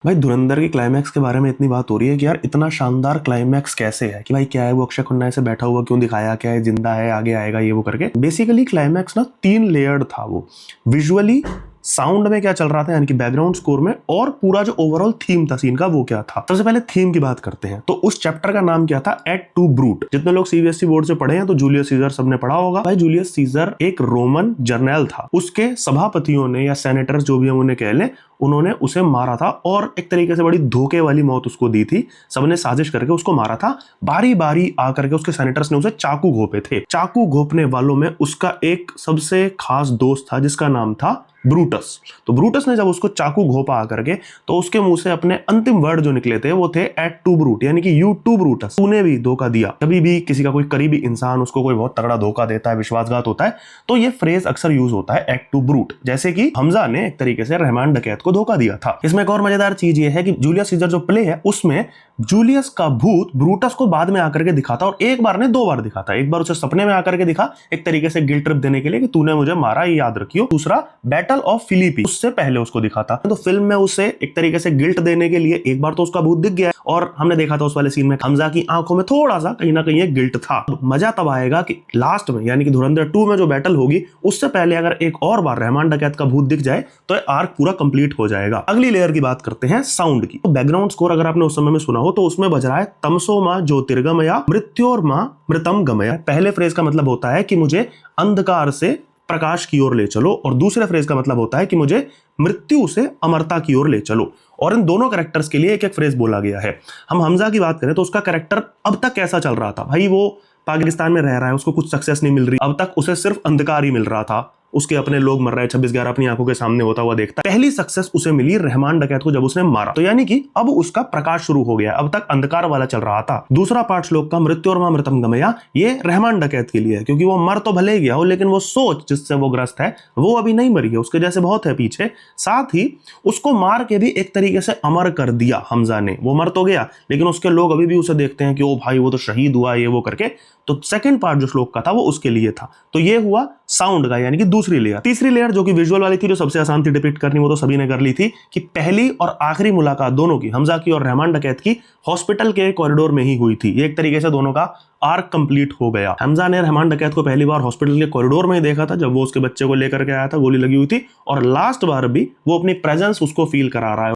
भाई धुरंधर के क्लाइमैक्स के बारे में इतनी बात हो रही है कि यार इतना शानदार क्लाइमैक्स कैसे है कि भाई क्या है वो अक्षय खन्ना ऐसे बैठा हुआ क्यों दिखाया, क्या है जिंदा है आगे आएगा ये वो करके। बेसिकली क्लाइमैक्स ना 3 लेयर्ड था वो, विजुअली, साउंड में क्या चल रहा था यानी कि बैकग्राउंड स्कोर में, और पूरा जो ओवरऑल थीम था सीन का वो क्या था। सबसे पहले थीम की बात करते हैं तो उस चैप्टर का नाम क्या था, एट टू ब्रूट। जितने लोग सीबीएसई बोर्ड से पढ़े हैं तो जूलियस सीजर सबने पढ़ा होगा। भाई जूलियस सीजर एक रोमन जर्नैल था, उसके सभापतियों ने या सेनेटर्स जो भी हम उन्हें कह लें, उन्होंने उसे मारा था और एक तरीके से बड़ी धोखे वाली मौत उसको दी थी। सबने साजिश करके उसको मारा था। बारी बारी आकर के उसके सेनेटर्स ने उसे चाकू घोंपे थे। चाकू घोंपने वालों में उसका एक सबसे खास दोस्त था जिसका नाम था ब्रूटस। तो ब्रूटस ने जब उसको चाकू घोंपा आकर के तो उसके मुंह से अपने अंतिम वर्ड जो निकले थे वो थे एट टू ब्रूट, यानी कि यू टू ब्रूटस, तूने भी धोखा दिया। कभी भी किसी का कोई करीबी इंसान उसको कोई बहुत तगड़ा धोखा देता है, विश्वासघात होता है, तो ये फ्रेज अक्सर यूज होता है एट टू ब्रूट। जैसे कि हमजा ने एक तरीके से रहमान डकैत को धोखा दिया था। इसमें एक और मजेदार चीज ये है कि जूलियस सीजर जो प्ले है उसमें जूलियस का भूत ब्रूटस को बाद में आकर के दिखाता, और एक बार ने 2 बार दिखाता। एक बार उसे सपने में आकर के दिखा एक तरीके से गिल्ट ट्रिप देने के लिए कि तूने मुझे मारा ये याद रखियो। दूसरा बैटल ऑफ फिलिपी, उससे पहले उसको दिखाता। तो फिल्म में उसे एक तरीके से गिल्ट देने के लिए एक बार तो उसका भूत दिख गया, और हमने देखा था उस वाले सीन में हमजा की आंखों में थोड़ा सा कहीं ना कहीं एक गिल्ट था। मजा तब आएगा कि लास्ट में यानी कि धुरंधर 2 में जो बैटल होगी उससे पहले अगर एक और बार रहमान डकैत का भूत दिख जाए तो आर्क पूरा कंप्लीट हो जाएगा। अगली लेयर की बात करते हैं साउंड की। तो बैकग्राउंड स्कोर अगर आपने उस समय में सुना हो तो उसमें बज रहा है तमसो मां ज्योतिर्गमया मृत्योर्मा मृतम गमया। पहले फ्रेज का मतलब होता है कि मुझे अंधकार से प्रकाश की ओर ले चलो, और दूसरे फ्रेज का मतलब होता है कि मुझे मृत्यु से अमरता की ओर ले चलो। और इन दोनों कैरेक्टर्स के लिए एक एक फ्रेज बोला गया है। हम हमजा की बात करें तो उसका कैरेक्टर अब तक कैसा चल रहा था, भाई वो पाकिस्तान में रह रहा है, उसको कुछ सक्सेस नहीं मिल रही, अब तक उसे सिर्फ अंधकार ही मिल रहा था। उसके अपने लोग मर रहे हैं, 26/11 अपनी आंखों के सामने होता हुआ देखता है। पहली सक्सेस उसे मिली रहमान डकैत को जब उसने मारा, तो यानी कि अब उसका प्रकाश शुरू हो गया। अब तक अंधकार वाला चल रहा था। दूसरा पार्ट श्लोक का मृत्योर्मा मृतम गमया, ये रहमान डकैत के लिए है, क्योंकि वो मर तो भले ही गया हो लेकिन वो सोच जिससे वो ग्रस्त है वो अभी नहीं मरी है, उसके जैसे बहुत है पीछे। साथ ही उसको मार के भी एक तरीके से अमर कर दिया हमजा ने। वो मर तो गया लेकिन उसके लोग अभी भी उसे देखते हैं कि ओ भाई वो तो शहीद हुआ ये वो करके। तो सेकंड पार्ट जो श्लोक का था वो उसके लिए था। तो ये हुआ साउंड का यानी कि दूसरी लेयर। तीसरी लेयर जो कि विजुअल वाली थी, जो सबसे आसान थी डिपिक्ट करनी, वो तो सभी ने कर ली थी, कि पहली और आखिरी मुलाकात दोनों की, हमजा की और रहमान डकैत की, हॉस्पिटल के कॉरिडोर में ही हुई थी। ये एक तरीके से दोनों का आर्क कंप्लीट हो गया। हमजा ने रहमान डकैत को पहली बार हॉस्पिटल के कॉरिडोर में ही देखा था जब वो उसके बच्चे को लेकर के आया था, गोली लगी हुई थी, और लास्ट बार भी वो अपनी प्रेजेंस उसको फील करा रहा है।